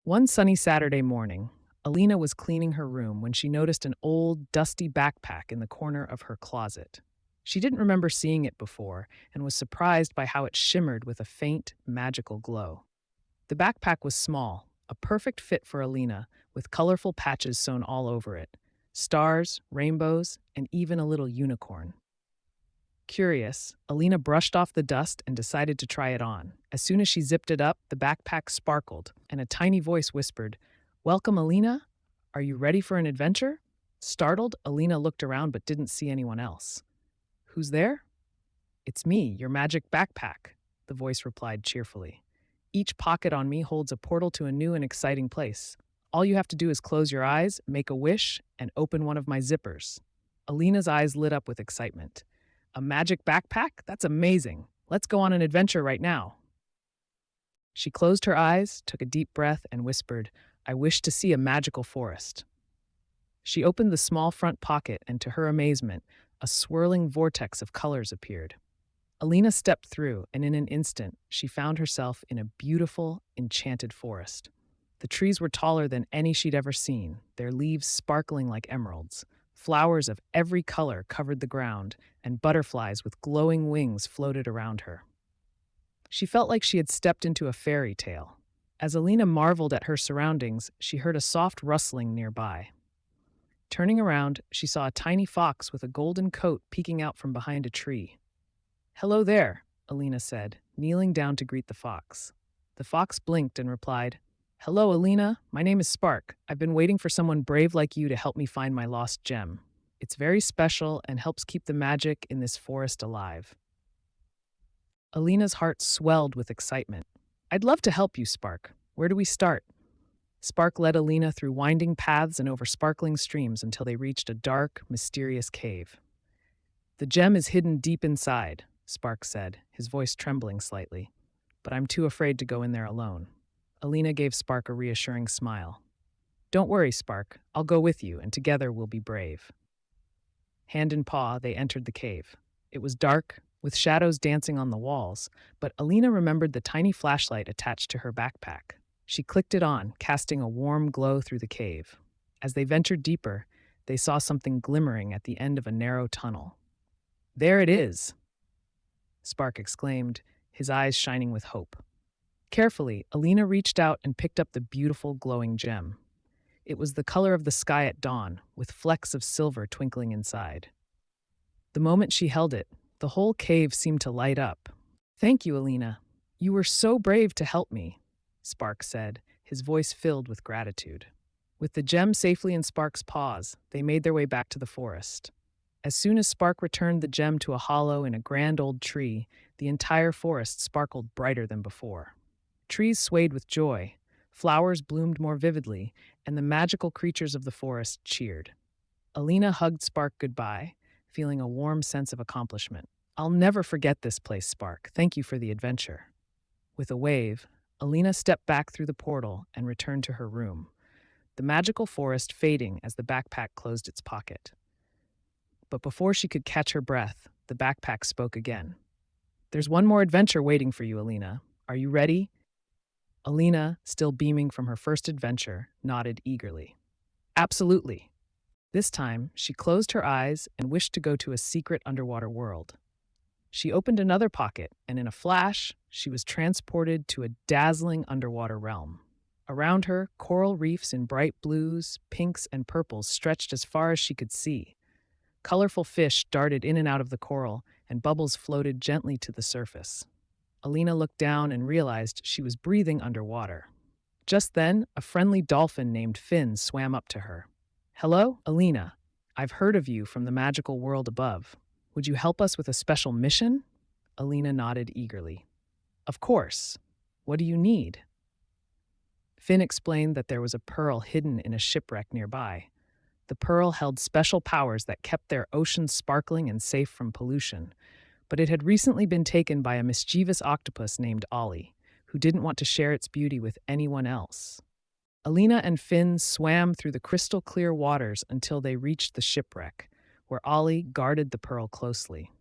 One sunny Saturday morning, Alina was cleaning her room when she noticed an old, dusty backpack in the corner of her closet. She didn't remember seeing it before and was surprised by how it shimmered with a faint, magical glow. The backpack was small, a perfect fit for Alina, with colorful patches sewn all over it stars, rainbows, and even a little unicorn. Curious, Alina brushed off the dust and decided to try it on. As soon as she zipped it up, the backpack sparkled, and a tiny voice whispered, "Welcome, Alina. Are you ready for an adventure?" Startled, Alina looked around but didn't see anyone else. "Who's there?" "It's me, your magic backpack," the voice replied cheerfully. "Each pocket on me holds a portal to a new and exciting place. All you have to do is close your eyes, make a wish, and open one of my zippers." Alina's eyes lit up with excitement. "A magic backpack? That's amazing. Let's go on an adventure right now." She closed her eyes, took a deep breath, and whispered, "I wish to see a magical forest." She opened the small front pocket, and to her amazement, a swirling vortex of colors appeared. Alina stepped through, and in an instant, she found herself in a beautiful, enchanted forest. The trees were taller than any she'd ever seen, their leaves sparkling like emeralds. Flowers of every color covered the ground, and butterflies with glowing wings floated around her. She felt like she had stepped into a fairy tale. As Alina marveled at her surroundings, she heard a soft rustling nearby. Turning around, she saw a tiny fox with a golden coat peeking out from behind a tree. "Hello there," Alina said, kneeling down to greet the fox. The fox blinked and replied, "Hello, Alina. My name is Spark. I've been waiting for someone brave like you to help me find my lost gem. It's very special and helps keep the magic in this forest alive." Alina's heart swelled with excitement. "I'd love to help you, Spark. Where do we start?" Spark led Alina through winding paths and over sparkling streams until they reached a dark, mysterious cave. "The gem is hidden deep inside," Spark said, his voice trembling slightly. "But I'm too afraid to go in there alone." Alina gave Spark a reassuring smile. "Don't worry, Spark. I'll go with you, and together we'll be brave." Hand in paw, they entered the cave. It was dark, with shadows dancing on the walls, but Alina remembered the tiny flashlight attached to her backpack. She clicked it on, casting a warm glow through the cave. As they ventured deeper, they saw something glimmering at the end of a narrow tunnel. "There it is!" Spark exclaimed, his eyes shining with hope. Carefully, Alina reached out and picked up the beautiful, glowing gem. It was the color of the sky at dawn, with flecks of silver twinkling inside. The moment she held it, the whole cave seemed to light up. "Thank you, Alina. You were so brave to help me," Spark said, his voice filled with gratitude. With the gem safely in Spark's paws, they made their way back to the forest. As soon as Spark returned the gem to a hollow in a grand old tree, the entire forest sparkled brighter than before. Trees swayed with joy, flowers bloomed more vividly, and the magical creatures of the forest cheered. Alina hugged Spark goodbye, feeling a warm sense of accomplishment. "I'll never forget this place, Spark. Thank you for the adventure." With a wave, Alina stepped back through the portal and returned to her room, the magical forest fading as the backpack closed its pocket. But before she could catch her breath, the backpack spoke again. "There's one more adventure waiting for you, Alina. Are you ready?" Alina, still beaming from her first adventure, nodded eagerly. "Absolutely." This time, she closed her eyes and wished to go to a secret underwater world. She opened another pocket, and in a flash, she was transported to a dazzling underwater realm. Around her, coral reefs in bright blues, pinks, and purples stretched as far as she could see. Colorful fish darted in and out of the coral, and bubbles floated gently to the surface. Alina looked down and realized she was breathing underwater. Just then, a friendly dolphin named Finn swam up to her. "Hello, Alina. I've heard of you from the magical world above. Would you help us with a special mission?" Alina nodded eagerly. "Of course. What do you need?" Finn explained that there was a pearl hidden in a shipwreck nearby. The pearl held special powers that kept their oceans sparkling and safe from pollution, but it had recently been taken by a mischievous octopus named Ollie, who didn't want to share its beauty with anyone else. Alina and Finn swam through the crystal clear waters until they reached the shipwreck, where Ollie guarded the pearl closely.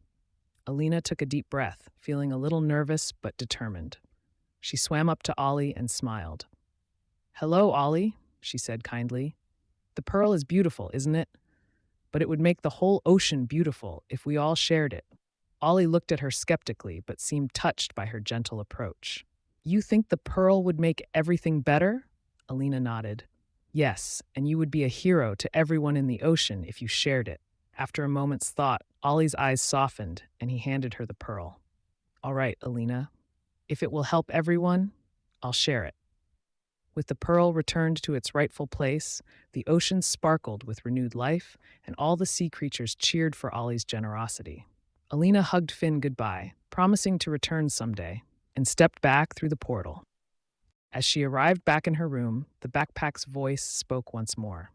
Alina took a deep breath, feeling a little nervous but determined. She swam up to Ollie and smiled. Hello, Ollie, she said kindly. The pearl is beautiful, isn't it? But it would make the whole ocean beautiful if we all shared it. Ollie looked at her skeptically, but seemed touched by her gentle approach. You think the pearl would make everything better? Alina nodded. Yes, and you would be a hero to everyone in the ocean if you shared it. After a moment's thought, Ollie's eyes softened, and he handed her the pearl. All right, Alina. If it will help everyone, I'll share it. With the pearl returned to its rightful place, the ocean sparkled with renewed life, and all the sea creatures cheered for Ollie's generosity. Alina hugged Finn goodbye, promising to return someday, and stepped back through the portal. As she arrived back in her room, the backpack's voice spoke once more.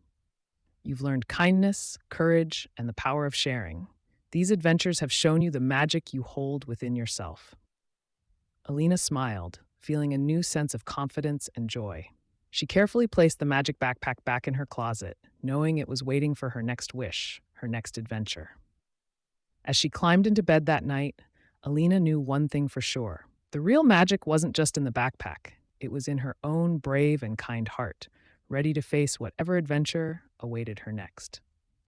You've learned kindness, courage, and the power of sharing. These adventures have shown you the magic you hold within yourself. Alina smiled, feeling a new sense of confidence and joy. She carefully placed the magic backpack back in her closet, knowing it was waiting for her next wish, her next adventure. As she climbed into bed that night, Alina knew one thing for sure. The real magic wasn't just in the backpack, it was in her own brave and kind heart, ready to face whatever adventure awaited her next.